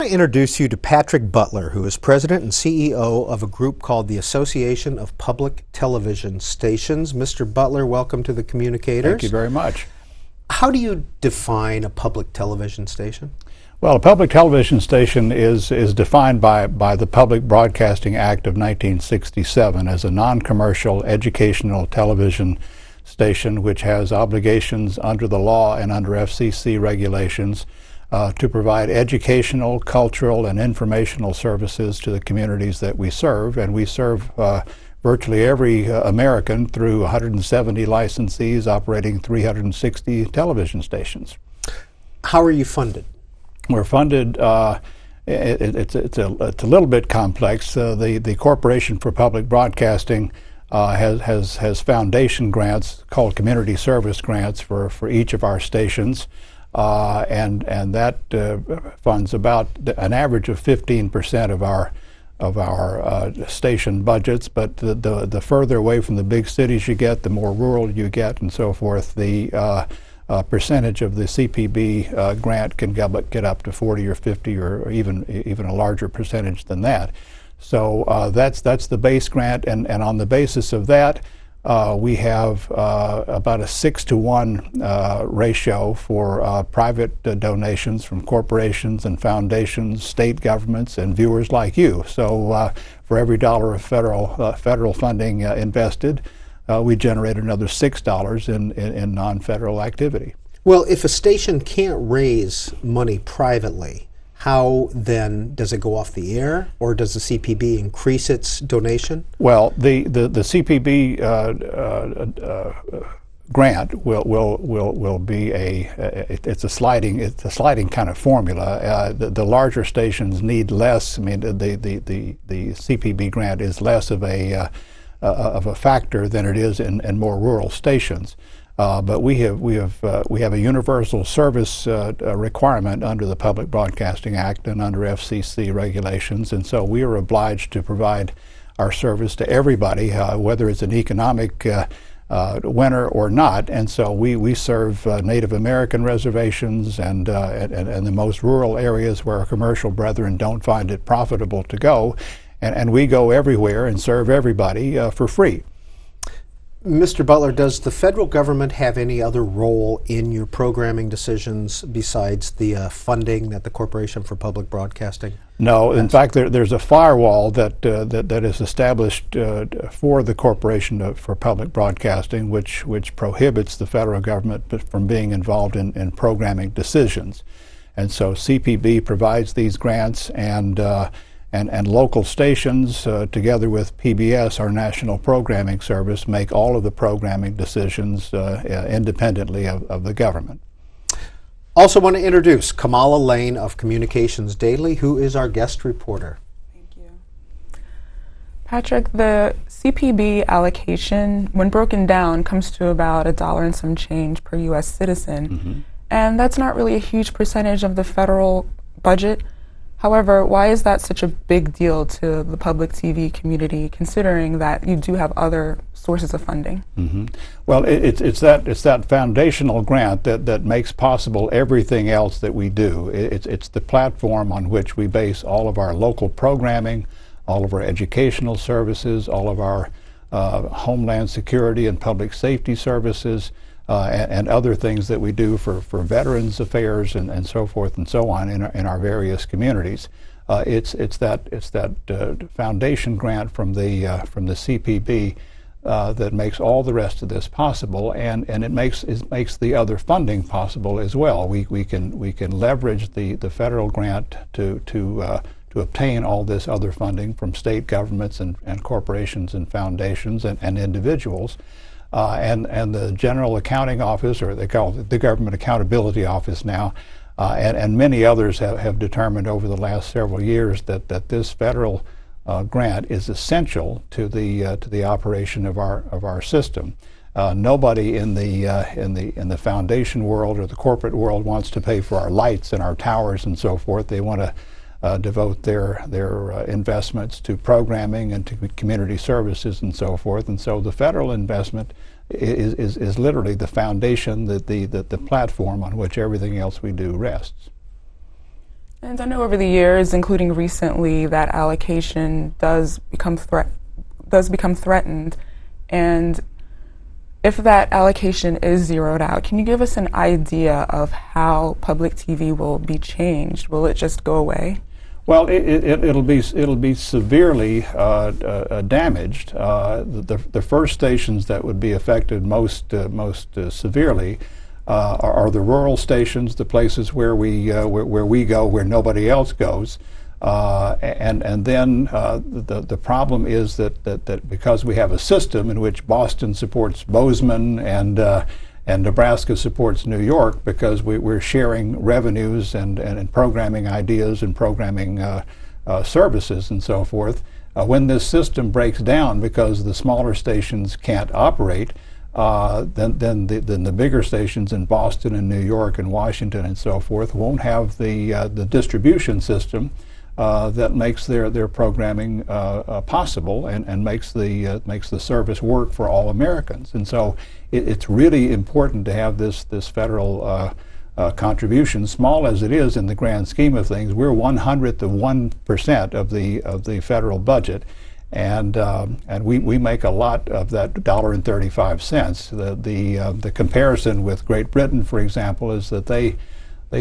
I introduce you to Patrick Butler, who is president and CEO of a group called the Association of Public Television Stations. Mr. Butler, welcome to the Communicators. Thank you very much. How do you define a public television station? Well, a public television station is defined by the Public Broadcasting Act of 1967 as a non-commercial educational television station which has obligations under the law and under FCC regulations to provide educational, cultural, and informational services to the communities that we serve. And we serve virtually every American through 170 licensees operating 360 television stations. How are you funded? We're funded, it's a little bit complex. The Corporation for Public Broadcasting has foundation grants called community service grants for each of our stations. And that funds about an average of 15% of our station budgets. But the further away from the big cities you get, the more rural you get, and so forth. The percentage of the CPB grant can get up to 40 or 50 or even a larger percentage than that. So that's the base grant, and on the basis of that, we have about a 6-to-1 ratio for private donations from corporations and foundations, state governments, and viewers like you. So for every dollar of federal funding invested, we generate another $6 in non-federal activity. Well, if a station can't raise money privately, how then does it go off the air, or does the CPB increase its donation? Well, the CPB grant will be it's a sliding kind of formula. The larger stations need less. I mean, the CPB grant is less of a factor than it is in more rural stations. But we have a universal service requirement under the Public Broadcasting Act and under FCC regulations, and so we are obliged to provide our service to everybody, whether it's an economic winner or not. And so we serve Native American reservations and the most rural areas where our commercial brethren don't find it profitable to go, and we go everywhere and serve everybody for free. Mr. Butler, does the federal government have any other role in your programming decisions besides the funding that the Corporation for Public Broadcasting? No. In fact, there's a firewall that is established for the Corporation for Public Broadcasting, which prohibits the federal government from being involved in programming decisions. And so CPB provides these grants, and local stations, together with PBS, our national programming service, make all of the programming decisions independently of the government. Also want to introduce Kamala Lane of Communications Daily, who is our guest reporter. Thank you. Patrick, the CPB allocation, when broken down, comes to about $1 and some change per U.S. citizen. Mm-hmm. And that's not really a huge percentage of the federal budget. However, why is that such a big deal to the public TV community, considering that you do have other sources of funding? Mm-hmm. Well, it's that foundational grant that makes possible everything else that we do. It's the platform on which we base all of our local programming, all of our educational services, all of our homeland security and public safety services, and other things that we do for veterans affairs and so forth and so on in our various communities. It's that foundation grant from the CPB that makes all the rest of this possible, and it makes the other funding possible as well. We can leverage the federal grant to obtain all this other funding from state governments and corporations and foundations and individuals. And the General Accounting Office, or they call it the Government Accountability Office now, and many others have determined over the last several years that this federal grant is essential to the operation of our system. Nobody in the foundation world or the corporate world wants to pay for our lights and our towers and so forth. They want to devote their investments to programming and to community services and so forth. And so the federal investment is literally the foundation, the platform on which everything else we do rests. And I know over the years, including recently, that allocation does become threatened. And if that allocation is zeroed out, can you give us an idea of how public TV will be changed? Will it just go away? Well, it'll be severely damaged. The first stations that would be affected most severely are the rural stations, the places where we go where nobody else goes, and then the problem is that because we have a system in which Boston supports Bozeman and Nebraska supports New York, because we're sharing revenues and programming ideas and programming services and so forth. When this system breaks down because the smaller stations can't operate, then the bigger stations in Boston and New York and Washington and so forth won't have the distribution system that makes their programming possible and makes the service work for all Americans. And so it's really important to have this federal contribution, small as it is in the grand scheme of things. We're 1/100th of 1% of the federal budget, and we make a lot of that $1.35. The comparison with Great Britain, for example, is that they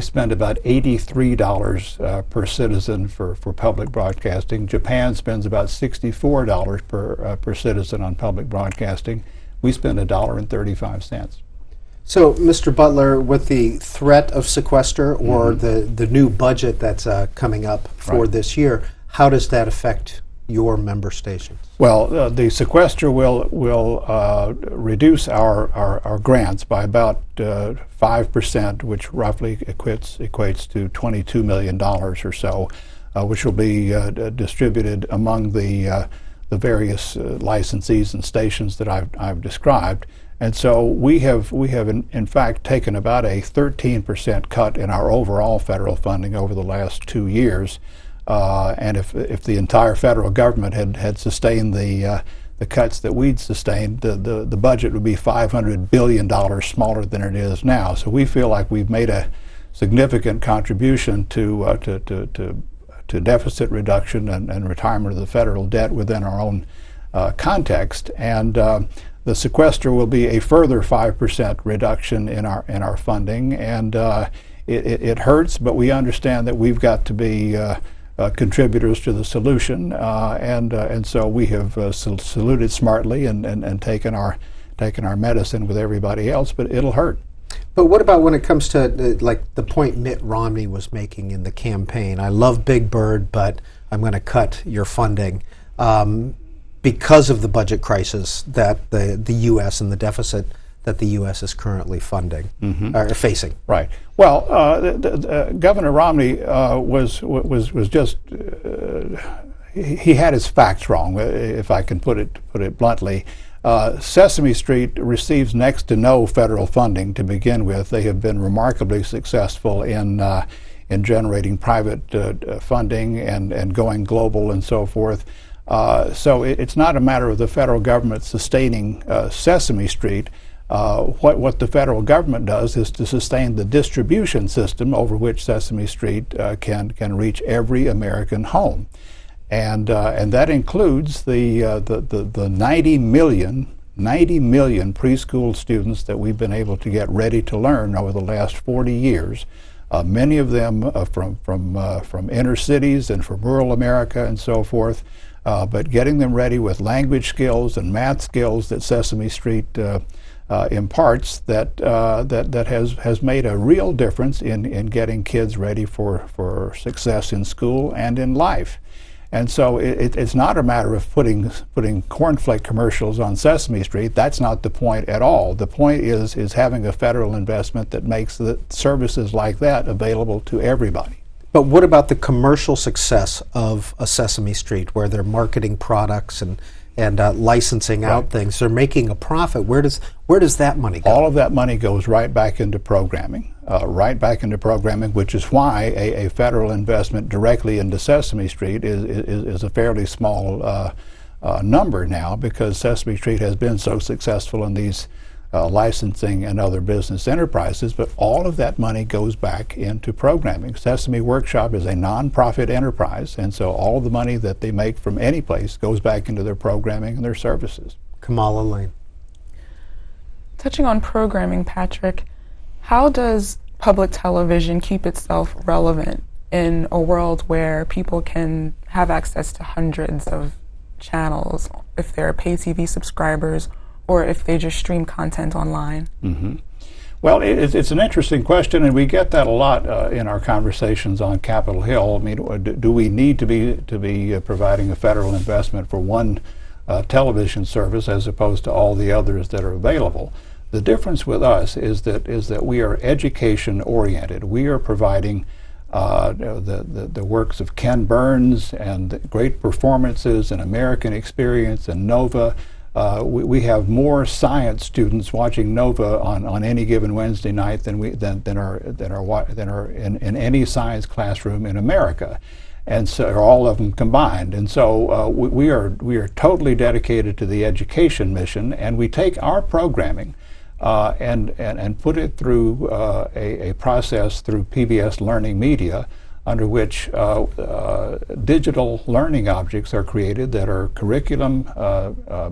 spend about $83 per citizen for public broadcasting. Japan spends about $64 per citizen on public broadcasting. We spend $1.35. So, Mr. Butler, with the threat of sequester or the new budget that's coming up for this year, how does that affect your member stations? Well, the sequester will reduce our grants by about 5%, which roughly equates to $22 million or so, which will be distributed among the various licensees and stations that I've described. And so we have in fact taken about a 13% cut in our overall federal funding over the last 2 years. And if the entire federal government had sustained the cuts that we'd sustained, the budget would be $500 billion smaller than it is now. So we feel like we've made a significant contribution to deficit reduction and retirement of the federal debt within our own context. And the sequester will be a further 5% reduction in our funding, and it hurts, but we understand that we've got to be contributors to the solution, and so we have saluted smartly and taken our medicine with everybody else, but it'll hurt. But what about when it comes to like the point Mitt Romney was making in the campaign? I love Big Bird, but I'm going to cut your funding because of the budget crisis that the U.S. and the deficit that the U.S. is currently funding or facing. Right. Well, Governor Romney was just he had his facts wrong, if I can put it bluntly. Sesame Street receives next to no federal funding to begin with. They have been remarkably successful in generating private funding and going global and so forth. So it's not a matter of the federal government sustaining Sesame Street. What the federal government does is to sustain the distribution system over which Sesame Street can reach every American home, and that includes the 90 million preschool students that we've been able to get ready to learn over the last 40 years. Many of them from inner cities and from rural America and so forth. But getting them ready with language skills and math skills that Sesame Street imparts that has made a real difference in getting kids ready for success in school and in life. And so it's not a matter of putting cornflake commercials on Sesame Street. That's not the point at all. The point is having a federal investment that makes the services like that available to everybody. But what about the commercial success of a Sesame Street, where they're marketing products and licensing out things? They're making a profit. Where does that money go? All of that money goes right back into programming, which is why a federal investment directly into Sesame Street is a fairly small number now, because Sesame Street has been so successful in these licensing and other business enterprises, but all of that money goes back into programming. Sesame Workshop is a nonprofit enterprise, and so all the money that they make from any place goes back into their programming and their services. Kamala Lane. Touching on programming, Patrick, how does public television keep itself relevant in a world where people can have access to hundreds of channels if they're pay TV subscribers or if they just stream content online? Mm-hmm. Well, it's an interesting question, and we get that a lot in our conversations on Capitol Hill. I mean, do we need to be providing a federal investment for one television service as opposed to all the others that are available? The difference with us is that we are education oriented. We are providing the works of Ken Burns and great performances and American Experience and Nova. We have more science students watching Nova on any given Wednesday night than are in any science classroom in America, and so all of them combined. And so we are totally dedicated to the education mission, and we take our programming and put it through a process through PBS Learning Media, under which digital learning objects are created that are curriculum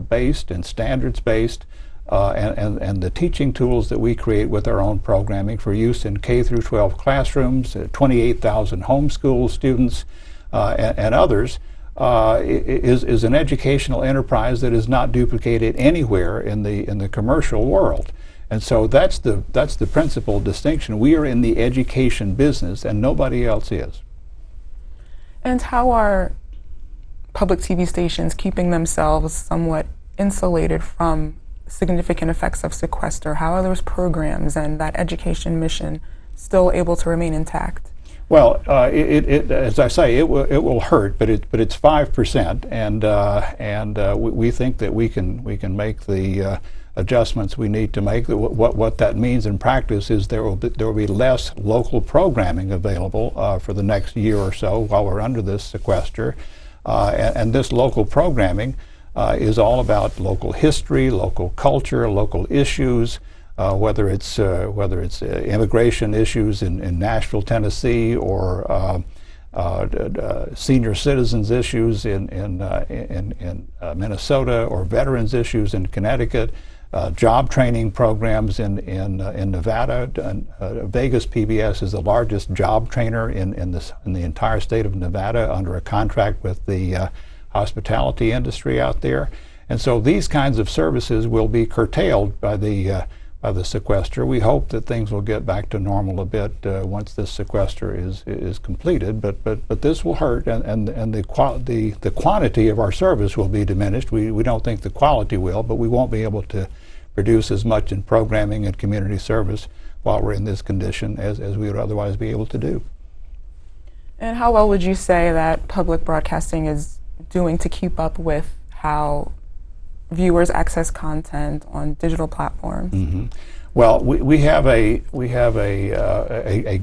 based and standards based, and the teaching tools that we create with our own programming for use in K through 12 classrooms, 28,000 homeschool students, and others. Is an educational enterprise that is not duplicated anywhere in the commercial world, and so that's the principal distinction. We are in the education business, and nobody else is. And how are public TV stations keeping themselves somewhat insulated from significant effects of sequester? How are those programs and that education mission still able to remain intact? Well, as I say, it will hurt, but it's 5%, and we think that we can make the adjustments we need to make. What that means in practice is there will be less local programming available for the next year or so while we're under this sequester, and this local programming is all about local history, local culture, local issues. Whether it's immigration issues in Nashville, Tennessee, or senior citizens issues in Minnesota, or veterans issues in Connecticut, job training programs in Nevada. Vegas PBS is the largest job trainer in the entire state of Nevada under a contract with the hospitality industry out there, and so these kinds of services will be curtailed by the sequester. We hope that things will get back to normal a bit once this sequester is completed, but this will hurt, and the quantity of our service will be diminished. We don't think the quality will, but we won't be able to produce as much in programming and community service while we're in this condition as we would otherwise be able to do. And how well would you say that public broadcasting is doing to keep up with how viewers access content on digital platforms? Mm-hmm. Well, we have a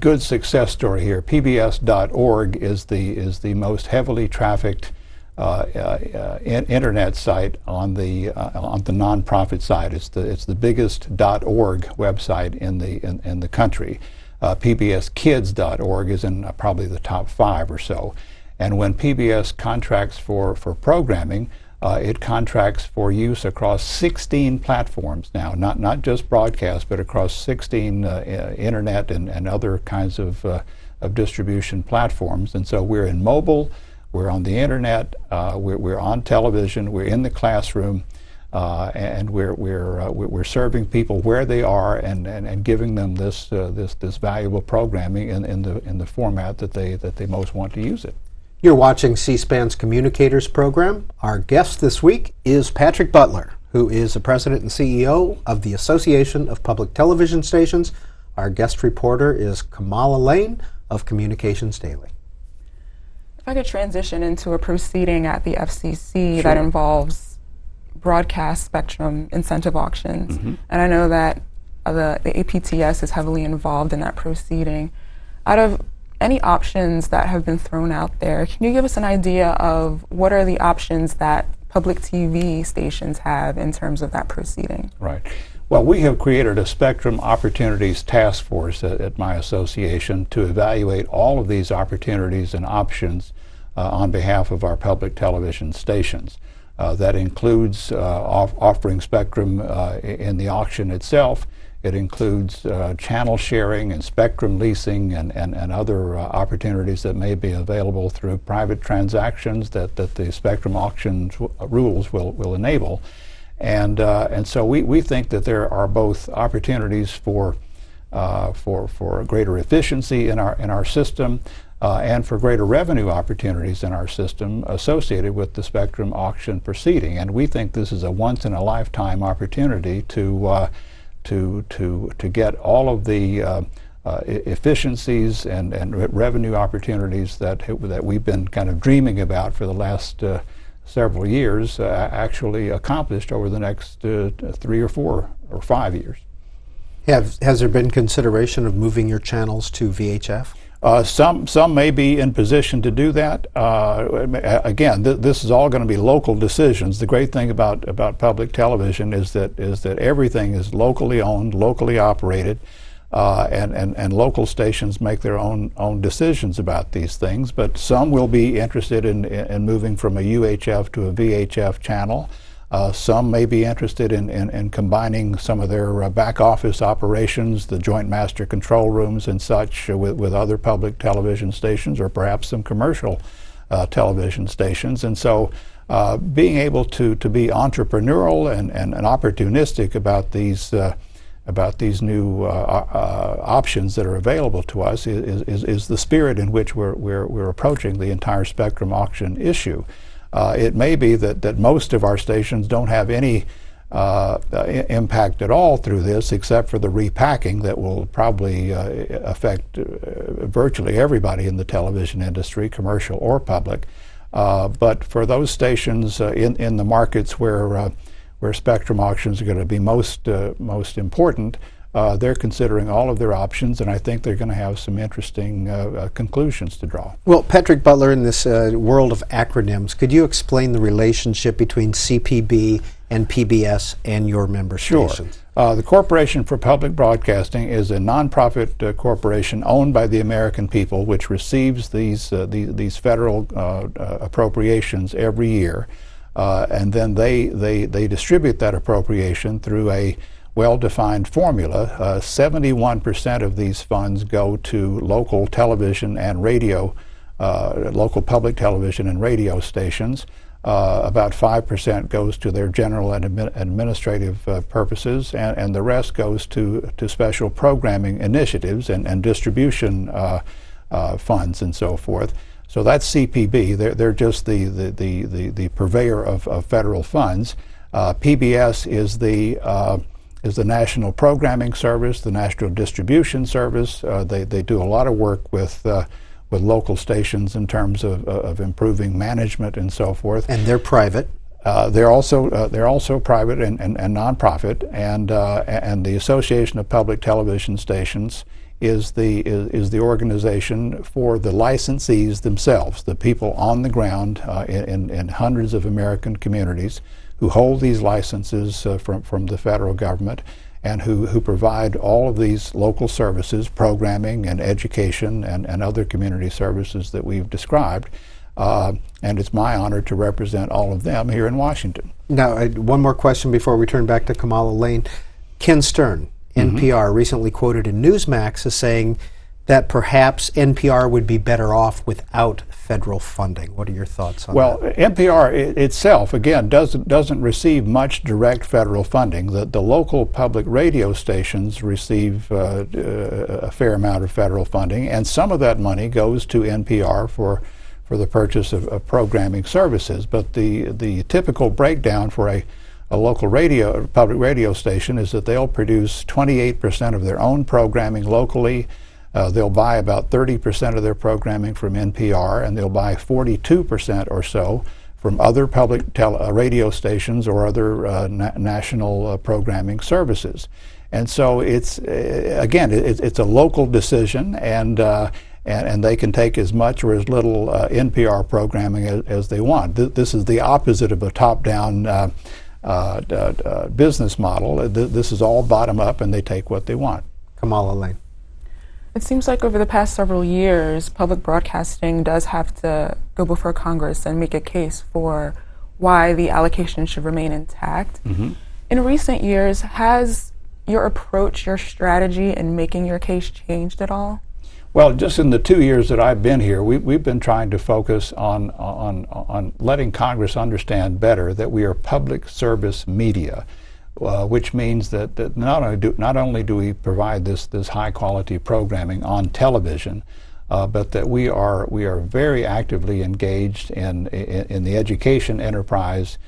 good success story here. PBS.org is the most heavily trafficked internet site on the nonprofit side. It's the biggest .org website in the country. PBSKids.org is in probably the top 5 or so. And when PBS contracts for programming, it contracts for use across 16 platforms now, not just broadcast, but across 16 internet and other kinds of distribution platforms. And so we're in mobile, we're on the internet, we're on television, we're in the classroom, and we're serving people where they are and giving them this valuable programming in the format that they most want to use it. You're watching C-SPAN's Communicators program. Our guest this week is Patrick Butler, who is the president and CEO of the Association of Public Television Stations. Our guest reporter is Kamala Lane of Communications Daily. If I could transition into a proceeding at the FCC Sure. that involves broadcast spectrum incentive auctions. Mm-hmm. And I know that the APTS is heavily involved in that proceeding. Out of any options that have been thrown out there, can you give us an idea of what are the options that public TV stations have in terms of that proceeding? Right. Well, we have created a Spectrum Opportunities Task Force at my association to evaluate all of these opportunities and options on behalf of our public television stations. That includes offering spectrum in the auction itself. It includes channel sharing and spectrum leasing and other opportunities that may be available through private transactions that the spectrum auction rules will enable. And so we think that there are both opportunities for greater efficiency in our system and for greater revenue opportunities in our system associated with the spectrum auction proceeding. And we think this is a once-in-a-lifetime opportunity to get all of the efficiencies and revenue opportunities that we've been kind of dreaming about for the last several years actually accomplished over the next 3 or 4 or 5 years. Has there been consideration of moving your channels to VHF? Some may be in position to do that. Again, this is all going to be local decisions. The great thing about public television is that everything is locally owned, locally operated, and local stations make their own decisions about these things. But some will be interested in moving from a UHF to a VHF channel. Some may be interested in combining some of their back office operations, the joint master control rooms and such, with other public television stations, or perhaps some commercial television stations. And so being able to be entrepreneurial and opportunistic about these new options that are available to us is the spirit in which we're approaching the entire spectrum auction issue. It may be that most of our stations don't have any impact at all through this, except for the repacking that will probably affect virtually everybody in the television industry, commercial or public. But for those stations in the markets where spectrum auctions are going to be most important, they're considering all of their options, and I think they're going to have some interesting conclusions to draw. Well, Patrick Butler, in this world of acronyms, could you explain the relationship between CPB and PBS and your member stations? Sure. The Corporation for Public Broadcasting is a nonprofit corporation owned by the American people, which receives these federal appropriations every year, and then they distribute that appropriation through a well-defined formula. 71% of these funds go to local television and radio, local public television and radio stations. About 5% goes to their general and administrative purposes, and the rest goes to special programming initiatives and distribution funds and so forth. So that's CPB. They're just the purveyor of federal funds. PBS is the National Programming Service, the National Distribution Service. They do a lot of work with local stations in terms of improving management and so forth. And they're private. They're also private and nonprofit. And the Association of Public Television Stations is the organization for the licensees themselves, the people on the ground in hundreds of American communities who hold these licenses from the federal government, and who provide all of these local services, programming and education and other community services that we've described. And it's my honor to represent all of them here in Washington. Now, one more question before we turn back to Kamala Lane. Ken Stern, NPR, recently quoted in Newsmax as saying that perhaps NPR would be better off without federal funding. What are your thoughts on that? Well, NPR itself, again, doesn't receive much direct federal funding. The local public radio stations receive a fair amount of federal funding, and some of that money goes to NPR for the purchase of programming services. But the typical breakdown for a local public radio station is that they'll produce 28% of their own programming locally. They'll buy about 30% of their programming from NPR, and they'll buy 42% or so from other public radio stations or other national programming services. And so it's a local decision, and they can take as much or as little NPR programming as they want. This is the opposite of a top-down business model. This is all bottom up, and they take what they want. Kamala Lane. It seems like over the past several years, public broadcasting does have to go before Congress and make a case for why the allocation should remain intact. Mm-hmm. In recent years, has your approach, your strategy in making your case changed at all? Well, just in the 2 years that I've been here, we've been trying to focus on letting Congress understand better that we are public service media. Which means that not only do we provide this high quality programming on television, but that we are very actively engaged in the education enterprise,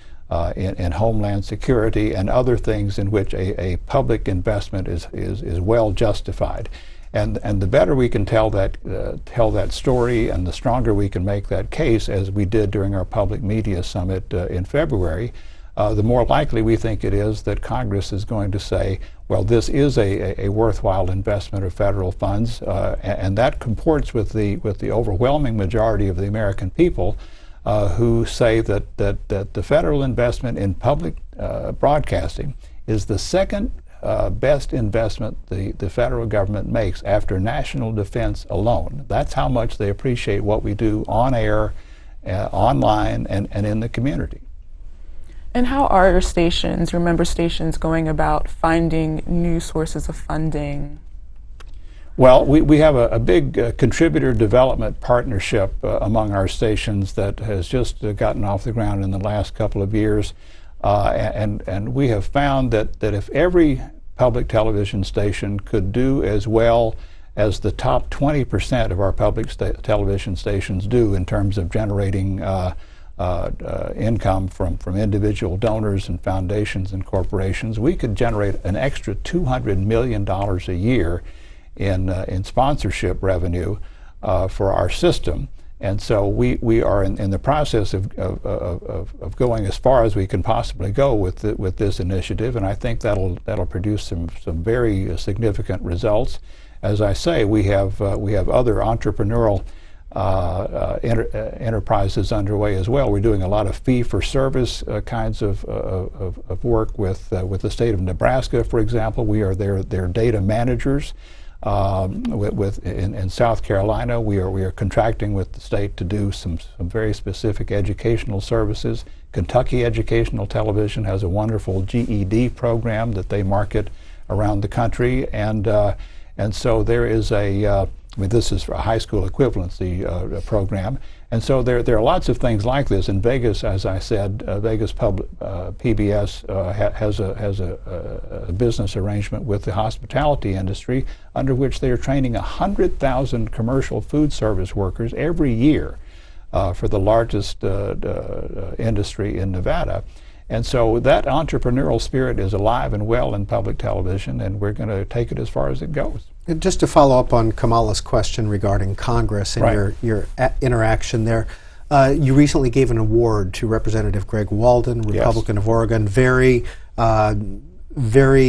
in homeland security, and other things in which a public investment is well justified. And the better we can tell that story, and the stronger we can make that case, as we did during our public media summit in February, the more likely we think it is that Congress is going to say, well, this is a worthwhile investment of federal funds, and that comports with the overwhelming majority of the American people who say that the federal investment in public broadcasting is the second best investment the federal government makes after national defense alone. That's how much they appreciate what we do on air, online, and in the community. And how are your member stations, going about finding new sources of funding? Well, we have a big contributor development partnership among our stations that has just gotten off the ground in the last couple of years. And we have found that if every public television station could do as well as the top 20% of our public television stations do in terms of generating income from individual donors and foundations and corporations, we could generate an extra $200 million a year in sponsorship revenue for our system. And so we are in the process of going as far as we can possibly go with this initiative, and I think that'll produce some very significant results. As I say, we have other entrepreneurial enterprises underway as well. We're doing a lot of fee-for-service kinds of work with the state of Nebraska, for example. We are their data managers. In South Carolina, we are contracting with the state to do some very specific educational services. Kentucky Educational Television has a wonderful GED program that they market around the country, and so there is this is a high school equivalency program, and so there are lots of things like this. In Vegas, as I said, Vegas PBS has a business arrangement with the hospitality industry under which they are training 100,000 commercial food service workers every year for the largest industry in Nevada. And so that entrepreneurial spirit is alive and well in public television, and we're going to take it as far as it goes. And just to follow up on Kamala's question regarding Congress and Right. your interaction there, you recently gave an award to Representative Greg Walden, Republican of Oregon, very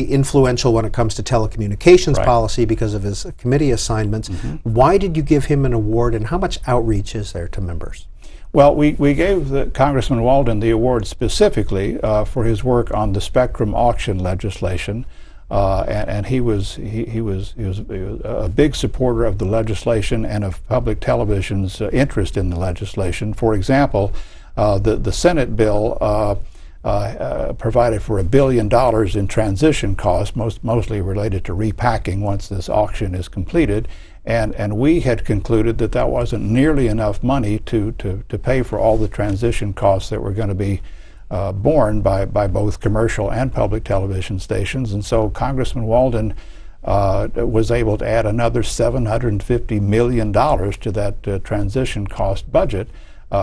influential when it comes to telecommunications Right. policy because of his committee assignments. Mm-hmm. Why did you give him an award, and how much outreach is there to members? Well, we gave Congressman Walden the award specifically for his work on the spectrum auction legislation, and he was a big supporter of the legislation and of public television's interest in the legislation. For example, the Senate bill provided for $1 billion in transition costs, mostly related to repacking once this auction is completed. And we had concluded that wasn't nearly enough money to pay for all the transition costs that were going to be borne by both commercial and public television stations. And so Congressman Walden was able to add another $750 million to that transition cost budget,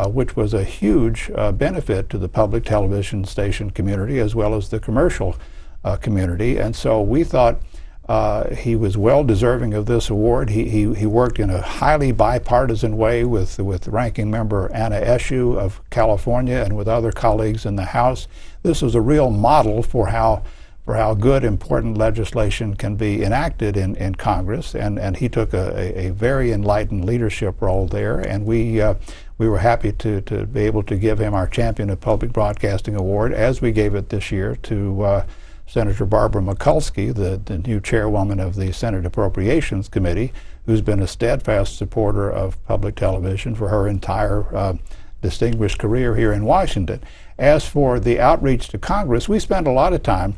which was a huge benefit to the public television station community as well as the commercial community. And so we thought he was well deserving of this award. He worked in a highly bipartisan way with Ranking Member Anna Eshoo of California and with other colleagues in the House. This was a real model for how good important legislation can be enacted in Congress, and he took a very enlightened leadership role there, and we we were happy to be able to give him our Champion of Public Broadcasting Award, as we gave it this year to Senator Barbara Mikulski, the new chairwoman of the Senate Appropriations Committee, who's been a steadfast supporter of public television for her entire distinguished career here in Washington. As for the outreach to Congress, we spend a lot of time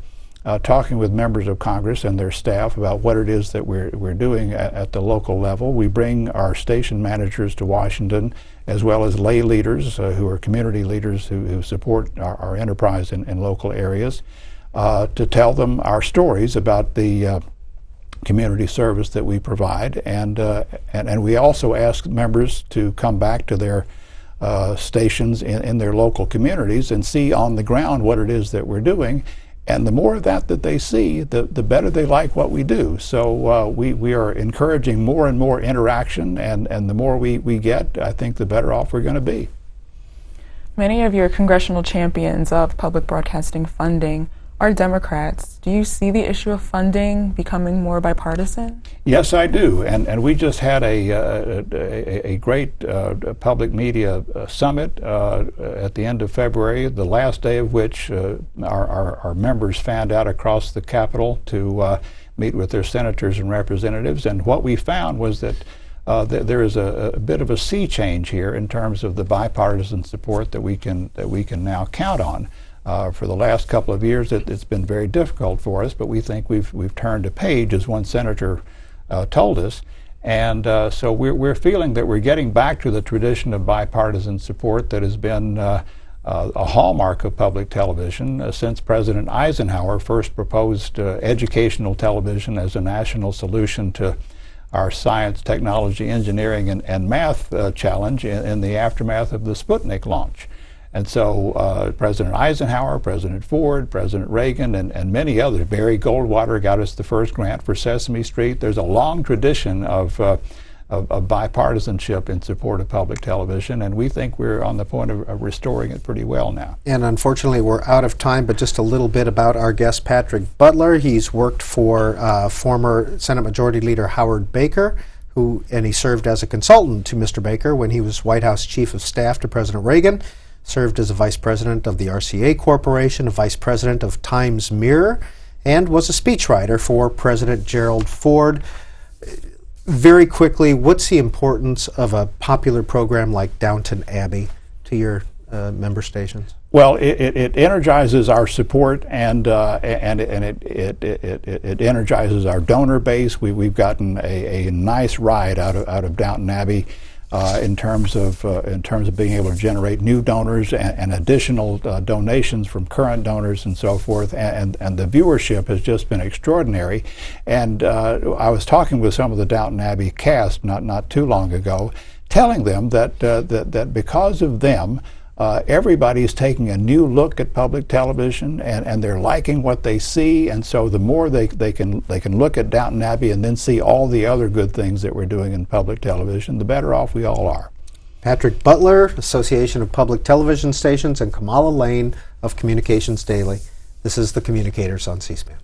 talking with members of Congress and their staff about what it is that we're doing at the local level. We bring our station managers to Washington, as well as lay leaders who are community leaders who support our enterprise in local areas, to tell them our stories about the community service that we provide. And we also ask members to come back to their stations in their local communities and see on the ground what it is that we're doing. And the more of that they see, the better they like what we do. So we are encouraging more and more interaction, and the more we get, I think the better off we're going to be. Many of your congressional champions of public broadcasting funding are Democrats. Do you see the issue of funding becoming more bipartisan? Yes, I do. And we just had a great public media summit at the end of February, the last day of which our members fanned out across the Capitol to meet with their senators and representatives. And what we found was that there is a bit of a sea change here in terms of the bipartisan support that we can now count on. For the last couple of years, it's been very difficult for us, but we think we've turned a page, as one senator told us, and so we're feeling that we're getting back to the tradition of bipartisan support that has been a hallmark of public television since President Eisenhower first proposed educational television as a national solution to our science, technology, engineering, and math challenge in the aftermath of the Sputnik launch. And so President Eisenhower, President Ford, President Reagan, and many others, Barry Goldwater got us the first grant for Sesame Street. There's a long tradition of bipartisanship in support of public television, and we think we're on the point of restoring it pretty well now. And unfortunately, we're out of time, but just a little bit about our guest, Patrick Butler. He's worked for former Senate Majority Leader Howard Baker, and he served as a consultant to Mr. Baker when he was White House Chief of Staff to President Reagan. Served as a vice president of the RCA Corporation, a vice president of Times Mirror, and was a speechwriter for President Gerald Ford. Very quickly, what's the importance of a popular program like Downton Abbey to your member stations? Well, it energizes our support, and it energizes our donor base. We've gotten a nice ride out of Downton Abbey. In terms of being able to generate new donors and additional donations from current donors and so forth, and the viewership has just been extraordinary. And I was talking with some of the Downton Abbey cast not too long ago, telling them that because of them, everybody's taking a new look at public television, and they're liking what they see, and so the more they can look at Downton Abbey and then see all the other good things that we're doing in public television, the better off we all are. Patrick Butler, Association of Public Television Stations, and Kamala Lane of Communications Daily. This is the Communicators on C-SPAN.